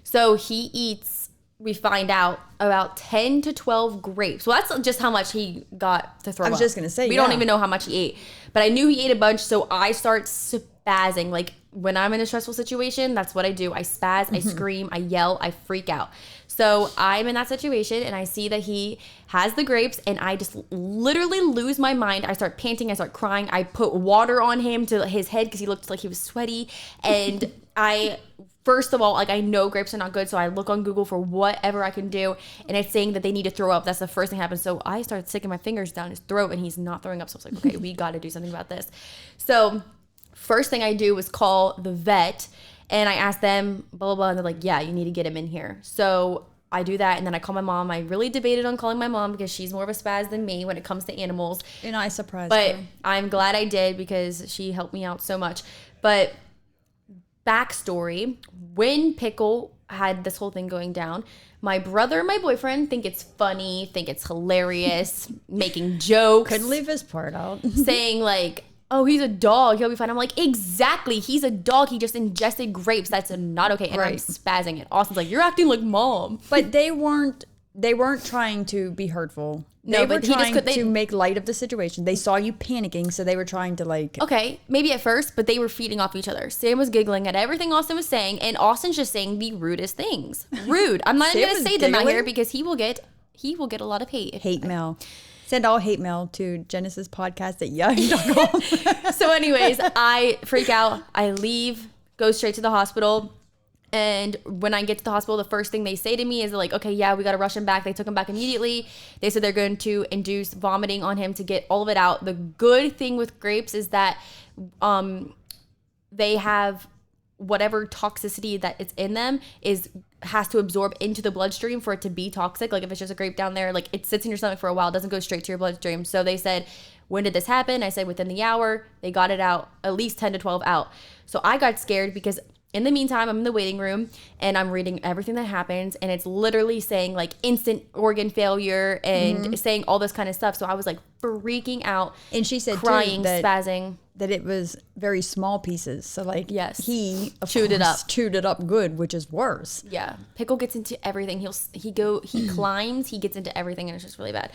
So he eats, we find out, about 10 to 12 grapes. Well, that's just how much he got to throw up. I was just going to say, we yeah. don't even know how much he ate. But I knew he ate a bunch, so I start spazzing. Like, when I'm in a stressful situation, that's what I do. I spaz, I scream, I yell, I freak out. So I'm in that situation, and I see that he has the grapes, and I just literally lose my mind. I start panting, I start crying. I put water on him to his head because he looked like he was sweaty. And first of all, like, I know grapes are not good, so I look on Google for whatever I can do, and it's saying that they need to throw up. That's the first thing that happens. So I start sticking my fingers down his throat, and he's not throwing up. So I was like, okay, we got to do something about this. So first thing I do was call the vet, and I asked them, blah, blah, blah, and they're like, yeah, you need to get him in here. So I do that, and then I call my mom. I really debated on calling my mom because she's more of a spaz than me when it comes to animals. And I surprised But her. I'm glad I did because she helped me out so much. But backstory, when Pickle had this whole thing going down, my brother and my boyfriend think it's funny, think it's hilarious, making jokes. Couldn't leave his part out. Saying like, oh, he's a dog, he'll be fine. I'm like, exactly, he's a dog, he just ingested grapes, that's not okay. And I'm Right. spazzing it. Austin's like, you're acting like mom. But they weren't trying to be hurtful. No, They but were he just trying could- they- to make light of the situation. They saw you panicking, so they were trying to like. Okay, maybe at first, but they were feeding off each other. Sam was giggling at everything Austin was saying, and Austin's just saying the rudest things. Rude. I'm not even Sam gonna was say them out giggling? here because he will get a lot of hate. Hate mail. Send all hate mail to Genesis Podcast at yahoo.com. So anyways, I freak out. I leave, go straight to the hospital. And when I get to the hospital, the first thing they say to me is like, okay, yeah, we got to rush him back. They took him back immediately. They said they're going to induce vomiting on him to get all of it out. The good thing with grapes is that they have whatever toxicity that it's in them has to absorb into the bloodstream for it to be toxic. Like if it's just a grape down there, like it sits in your stomach for a while, it doesn't go straight to your bloodstream. So they said, when did this happen? I said within the hour. They got it out, at least 10 to 12 out. So I got scared because in the meantime, I'm in the waiting room and I'm reading everything that happens, and it's literally saying like instant organ failure and saying all this kind of stuff. So I was like freaking out. And she said crying, too, spazzing. that it was very small pieces. So like Yes. he of Chewed it course, up. chewed it up good, which is worse. Yeah, Pickle gets into everything. He climbs, he gets into everything, and it's just really bad.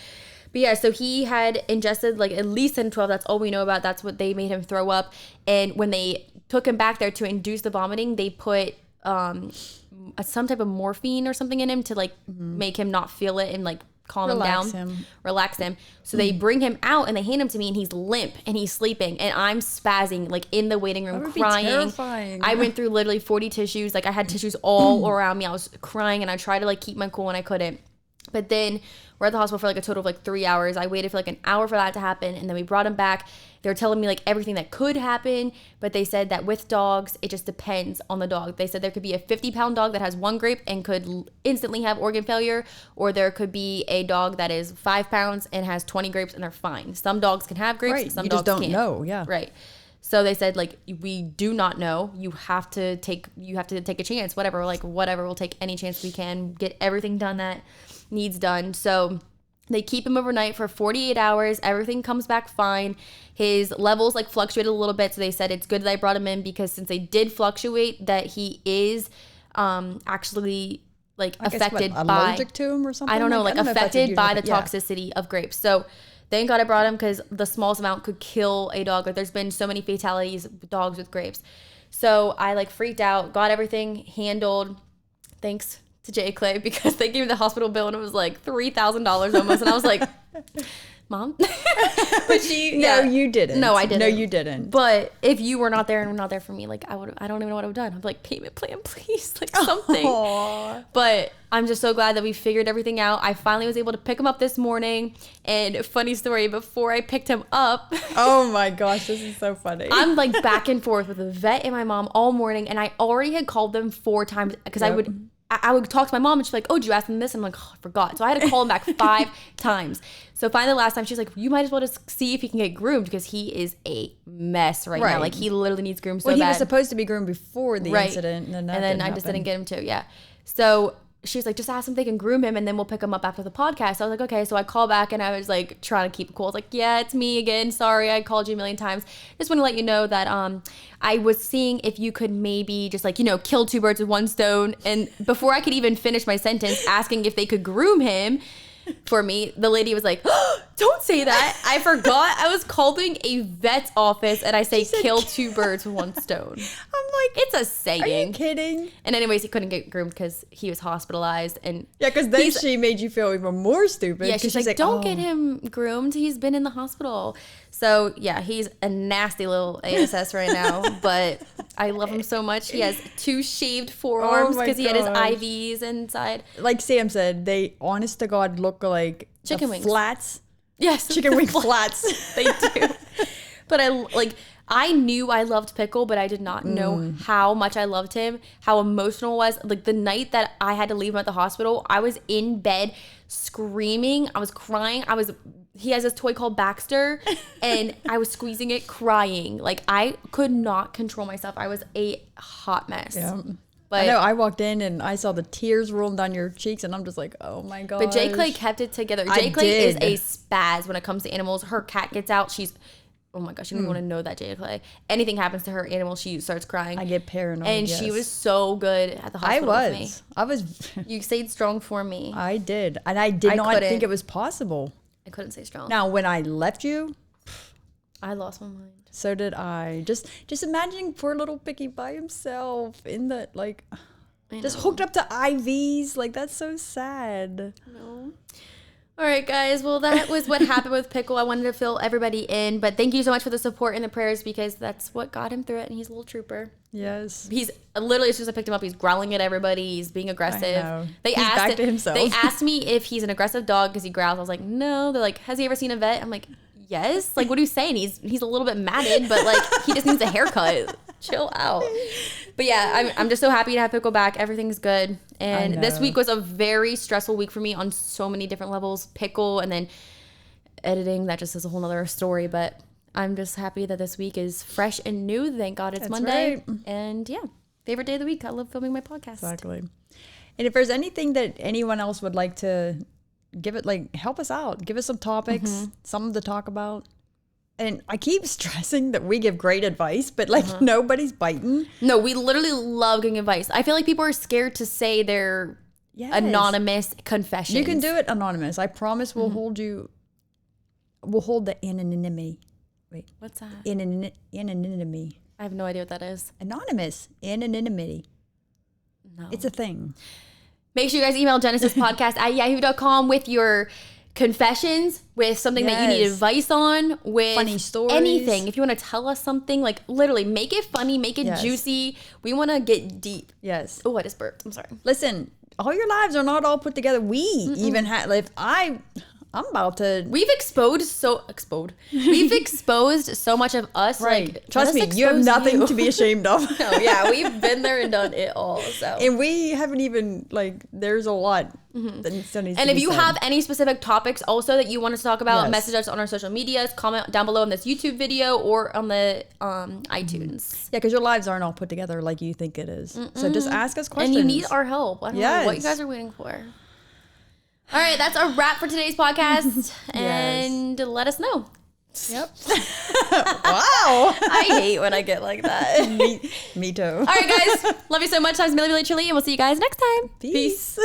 But yeah, so he had ingested like at least 10 to 12. That's all we know about. That's what they made him throw up. And when they took him back there to induce the vomiting, they put some type of morphine or something in him to like make him not feel it and like calm Relax him down, him. relax him. So they bring him out and they hand him to me, and he's limp and he's sleeping, and I'm spazzing like in the waiting room, That would be crying. terrifying. I went through literally 40 tissues. Like I had tissues all around me. I was crying, and I tried to like keep my cool, and I couldn't. But then we're at the hospital for like a total of like 3 hours. I waited for like an hour for that to happen, and then we brought him back. They were telling me like everything that could happen, but they said that with dogs, it just depends on the dog. They said there could be a 50-pound dog that has one grape and could instantly have organ failure, or there could be a dog that is 5 pounds and has 20 grapes and they're fine. Some dogs can have grapes, Right. some You dogs just don't can't. know. Yeah. Right. So they said like, we do not know. You have to take a chance. Whatever. Like whatever. We'll take any chance we can. Get everything done that needs done. So they keep him overnight for 48 hours. Everything comes back fine. His levels like fluctuated a little bit. So they said it's good that I brought him in, because since they did fluctuate, that he is actually like I guess, affected what, by allergic to him or something. I don't know, like if that's a affected by the usual- yeah. toxicity of grapes. So thank God I brought him, because the smallest amount could kill a dog. Like there's been so many fatalities with dogs with grapes. So I like freaked out, got everything handled. Thanks to J. Clay, because they gave me the hospital bill and it was like $3,000 almost. And I was like, Mom? But she, No, you didn't. No, I didn't. No, you didn't. But if you were not there and were not there for me, like I don't even know what I would have done. I'd be like, payment plan, please, like something. Aw. But I'm just so glad that we figured everything out. I finally was able to pick him up this morning. And funny story, before I picked him up, Oh my gosh, this is so funny. I'm like back and forth with the vet and my mom all morning. And I already had called them 4 times, because Yep. I would talk to my mom and she's like, oh, did you ask them this? And I'm like, oh, I forgot. So I had to call him back 5 times. So finally last time she's like, you might as well just see if he can get groomed, because he is a mess right now. Right. Like he literally needs groomed so well, he bad. was supposed to be groomed before the Right. incident, and then I just happen. didn't get him to. Yeah. So she was like, just ask them if they can groom him and then we'll pick him up after the podcast. I was like, okay. So I call back and I was like trying to keep it cool. I was like, yeah, it's me again. Sorry, I called you a million times. Just want to let you know that I was seeing if you could maybe just like, kill two birds with one stone. And before I could even finish my sentence, asking if they could groom him for me, the lady was like, oh, don't say that. I forgot I was calling a vet's office and I say kill two birds with one stone. I'm like, it's a saying. Are you kidding? And anyways, he couldn't get groomed because he was hospitalized. And yeah, because then she made you feel even more stupid. Yeah, she's like, don't get him groomed. He's been in the hospital. So yeah, he's a nasty little ASS right now, but I love him so much. He has 2 shaved forearms because he had his IVs inside. Like Sam said, they honest to God look like chicken wings. Flats. Yes, chicken wing flats. They do. But I knew I loved Pickle, but I did not know how much I loved him, how emotional it was. Like the night that I had to leave him at the hospital, I was in bed screaming. I was crying. He has this toy called Baxter and I was squeezing it, crying. Like I could not control myself. I was a hot mess. Yeah. But I know I walked in and I saw the tears rolling down your cheeks and I'm just like, oh my God. But J. Clay kept it together. J. Clay is a spaz when it comes to animals. Her cat gets out. Oh my gosh, you don't want to know that J. Clay. Anything happens to her animal, she starts crying. I get paranoid. And she was so good at the hospital with me. I was. You stayed strong for me. I did. And I did not think it was possible. I couldn't stay strong. Now, when I left you, I lost my mind. So did I. Just imagining poor little Picky by himself in the, like, just hooked up to IVs. Like, that's so sad. No. All right, guys. Well, that was what happened with Pickle. I wanted to fill everybody in, but thank you so much for the support and the prayers because that's what got him through it, and he's a little trooper. Yes. He's literally, as soon as I picked him up, he's growling at everybody. He's being aggressive. I know. He's back to himself. They asked me if he's an aggressive dog because he growls. I was like, no. They're like, has he ever seen a vet? I'm like, yes. Like, what are you saying? He's a little bit matted, but like he just needs a haircut. Chill out. But yeah, I'm just so happy to have Pickle back. Everything's good. And this week was a very stressful week for me on so many different levels. Pickle and then editing, that just is a whole nother story. But I'm just happy that this week is fresh and new. Thank God it's Monday. Right. And yeah, favorite day of the week. I love filming my podcast. Exactly. And if there's anything that anyone else would like to give it, like, help us out. Give us some topics, something to talk about. And I keep stressing that we give great advice, but like nobody's biting. No, we literally love giving advice. I feel like people are scared to say their anonymous confessions. You can do it anonymous. I promise we'll hold you. We'll hold the anonymity. Wait, what's that? Anonymity. I have no idea what that is. Anonymous. Anonymity. No. It's a thing. Make sure you guys email genesispodcast@yahoo.com with your confessions, with something that you need advice on, with funny stories, anything. If you want to tell us something, like literally make it funny, make it juicy. We want to get deep. Yes. Oh, I just burped. I'm sorry. Listen, all your lives are not all put together. We even have, like, I'm about to. We've exposed so much of us. Right. Like, trust me, you have nothing to be ashamed of. No, yeah, we've been there and done it all. So, and we haven't even, like, there's a lot that still needs to be said. And if you have any specific topics also that you want us to talk about, message us on our social medias, comment down below on this YouTube video or on the iTunes. Yeah, because your lives aren't all put together like you think it is. So just ask us questions. And you need our help. I don't know what you guys are waiting for. All right, that's a wrap for today's podcast. And let us know. Yep. Wow. I hate when I get like that. Me too. All right, guys. Love you so much. I'm Millie, really, truly, and we'll see you guys next time. Peace.